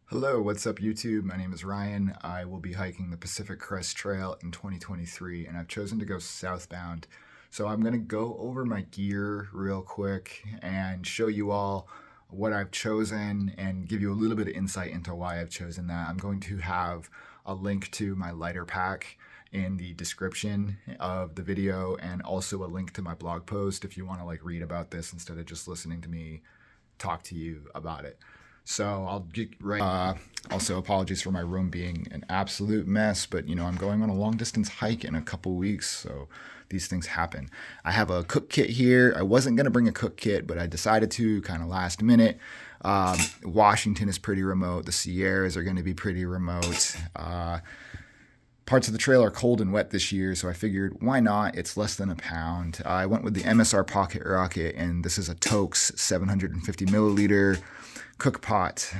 Hello, what's up YouTube? My name is Ryan. I will be hiking the Pacific Crest Trail in 2023 and I've chosen to go southbound. So I'm going to go over my gear real quick and show you all what I've chosen and give you a little bit of insight into why I've chosen that. I'm going to have a link to my lighter pack in the description of the video and also a link to my blog post if you want to read about this instead of just listening to me talk to you about it. So I'll get right. Also, apologies for my room being an absolute mess, but I'm going on a long distance hike in a couple weeks, so these things happen. I have a cook kit here. I wasn't going to bring a cook kit, but I decided to kind of last minute. Washington is pretty remote. The Sierras are going to be pretty remote. Parts of the trail are cold and wet this year, so I figured why not? It's less than a pound. I went with the MSR Pocket Rocket, and this is a Toaks 750 milliliter cook pot.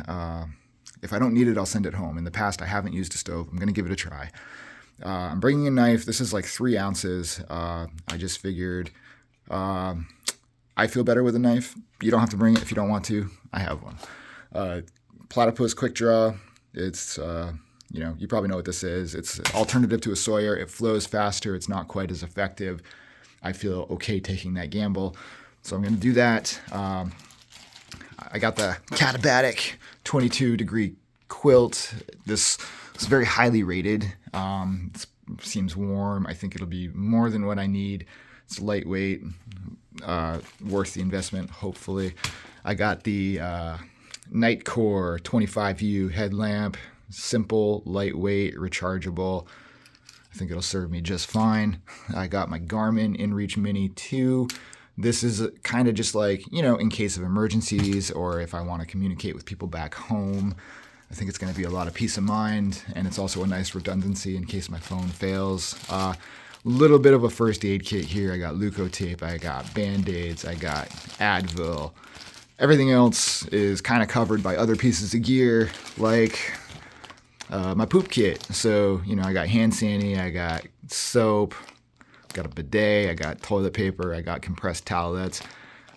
If I don't need it, I'll send it home. In the past, I haven't used a stove. I'm going to give it a try. I'm bringing a knife. This is like 3 ounces. I just figured I feel better with a knife. You don't have to bring it if you don't want to. I have one. Platypus Quick Draw. It's, you probably know what this is. It's an alternative to a Sawyer. It flows faster. It's not quite as effective. I feel okay taking that gamble. So I'm going to do that. I got the Katabatic 22 degree quilt. This is very highly rated. It seems warm. I think it'll be more than what I need. It's lightweight, worth the investment, hopefully. I got the Nightcore 25U headlamp. Simple, lightweight, rechargeable. I think it'll serve me just fine. I got my Garmin InReach Mini 2. This is kind of just in case of emergencies or if I want to communicate with people back home. I think it's going to be a lot of peace of mind, and it's also a nice redundancy in case my phone fails. Little bit of a first aid kit here. I got Leukotape, I got Band-Aids, I got Advil. Everything else is kind of covered by other pieces of gear, like my poop kit. So, I got hand sanitizer, I got soap, got a bidet, I got toilet paper, I got compressed towelettes.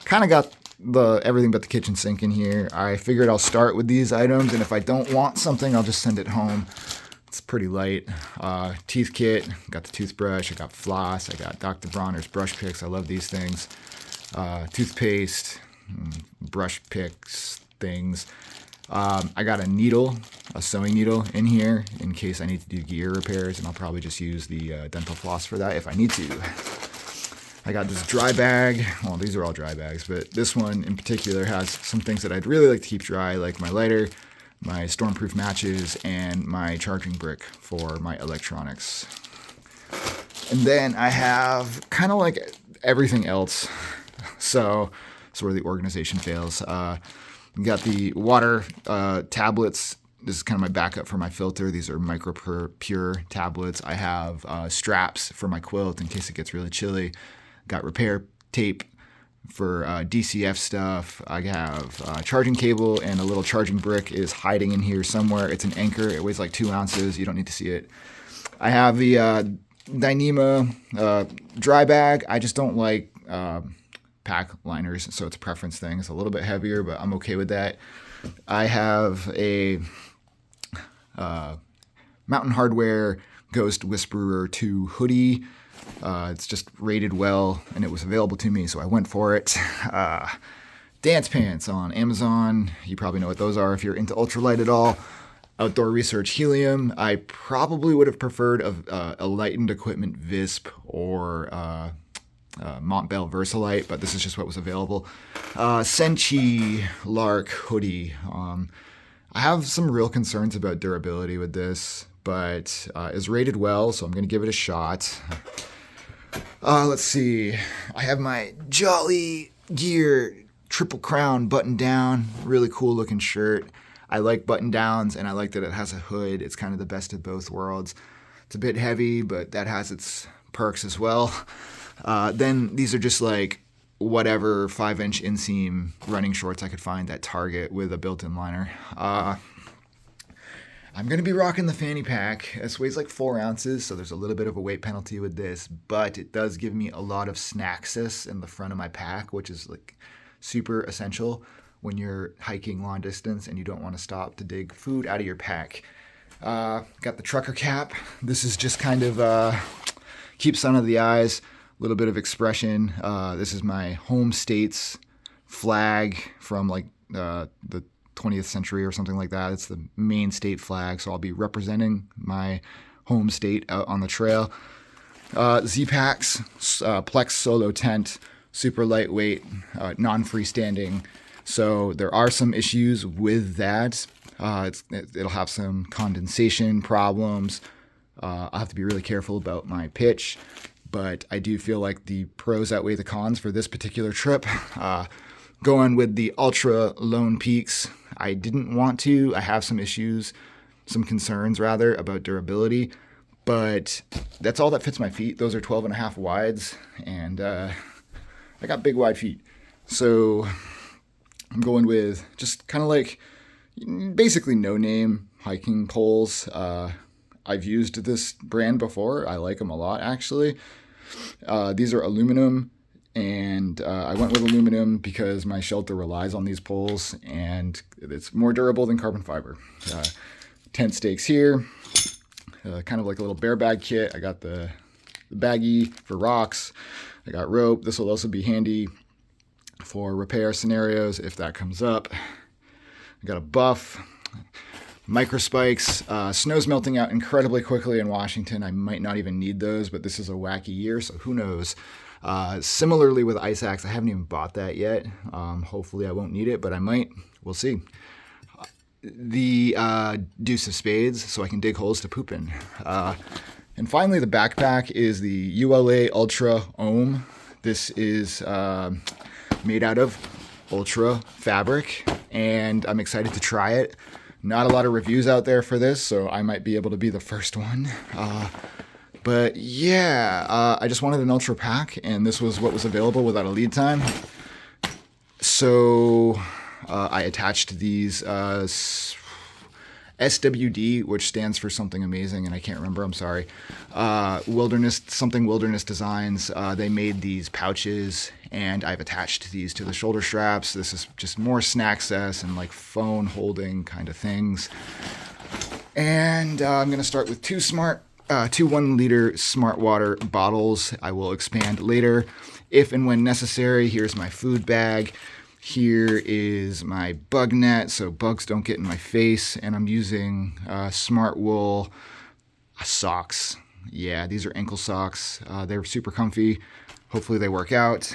Kind of got everything but the kitchen sink in here. I figured I'll start with these items, and if I don't want something, I'll just send it home. It's pretty light. Teeth kit, got the toothbrush, I got floss, I got Dr. Bronner's brush picks. I love these things. Toothpaste, brush picks, things. I got a needle, a sewing needle in here in case I need to do gear repairs, and I'll probably just use the dental floss for that if I need to. I got this dry bag. Well, these are all dry bags, but this one in particular has some things that I'd really like to keep dry, like my lighter, my stormproof matches, and my charging brick for my electronics. And then I have kind of like everything else. So that's where the organization fails. Got the water tablets. This is kind of my backup for my filter. These are micro pure tablets. I have straps for my quilt in case it gets really chilly. Got repair tape for DCF stuff. I have charging cable, and a little charging brick is hiding in here somewhere. It's an Anchor. It weighs like 2 ounces. You don't need to see it. I have the Dyneema dry bag. I just don't like pack liners, so it's a preference thing. It's a little bit heavier, but I'm okay with that. I have a Mountain Hardwear Ghost Whisperer 2 hoodie. It's just rated well, and it was available to me, so I went for it. Dance pants on Amazon. You probably know what those are if you're into ultralight at all. Outdoor Research Helium. I probably would have preferred a lightened equipment Visp or Montbell Versalite, but this is just what was available. Senchi Lark hoodie. I have some real concerns about durability with this, but it's rated well, so I'm going to give it a shot. Let's see. I have my Jolly Gear Triple Crown button down. Really cool looking shirt. I like button downs, and I like that it has a hood. It's kind of the best of both worlds. It's a bit heavy, but that has its perks as well. Then these are just like whatever 5-inch inseam running shorts I could find at Target with a built-in liner. I'm going to be rocking the fanny pack. This weighs like 4 ounces, so there's a little bit of a weight penalty with this, but it does give me a lot of snacksis in the front of my pack, which is like super essential when you're hiking long distance and you don't want to stop to dig food out of your pack. Got the trucker cap. This is just kind of keep sun out of the eyes, a little bit of expression. This is my home state's flag from like the 20th century or something like that. It's the main state flag, so I'll be representing my home state out on the trail. Z-Packs, Plex Solo tent, super lightweight, non-freestanding. So there are some issues with that. It'll have some condensation problems. I'll have to be really careful about my pitch, but I do feel like the pros outweigh the cons for this particular trip. Going with the Ultra Lone Peaks, I didn't want to. I have some issues, some concerns rather, about durability, but that's all that fits my feet. Those are 12 and a half wides, and I got big wide feet. So I'm going with just kind of like basically no-name hiking poles. I've used this brand before. I like them a lot, actually. These are aluminum, and I went with aluminum because my shelter relies on these poles, and it's more durable than carbon fiber. Tent stakes here, kind of like a little bear bag kit. I got the baggie for rocks. I got rope. This will also be handy for repair scenarios if that comes up. I got a buff, micro spikes. Snow's melting out incredibly quickly in Washington. I might not even need those, but this is a wacky year, so who knows. Similarly with ice axe, I haven't even bought that yet. Hopefully I won't need it, but I might. We'll see. The deuce of spades, so I can dig holes to poop in. And finally, the backpack is the ULA Ultra Ohm. This is made out of Ultra fabric, and I'm excited to try it. Not a lot of reviews out there for this, so I might be able to be the first one. But yeah, I just wanted an Ultra pack, and this was what was available without a lead time. So I attached these SWD, which stands for something amazing, and I can't remember, I'm sorry. Wilderness Designs. They made these pouches, and I've attached these to the shoulder straps. This is just more snack-cess and like phone holding kind of things. And I'm going to start with two 1-liter Smart Water bottles. I will expand later if and when necessary. Here's my food bag. Here is my bug net so bugs don't get in my face, and I'm using Smart Wool socks. Yeah, these are ankle socks. They're super comfy. Hopefully they work out.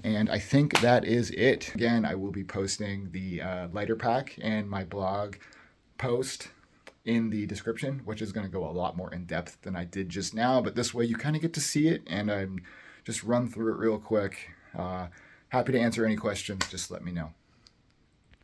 And I think that is it. Again, I will be posting the lighter pack and my blog post in the description, which is going to go a lot more in depth than I did just now, but this way you kind of get to see it, and I'm just run through it real quick. Happy to answer any questions. Just let me know.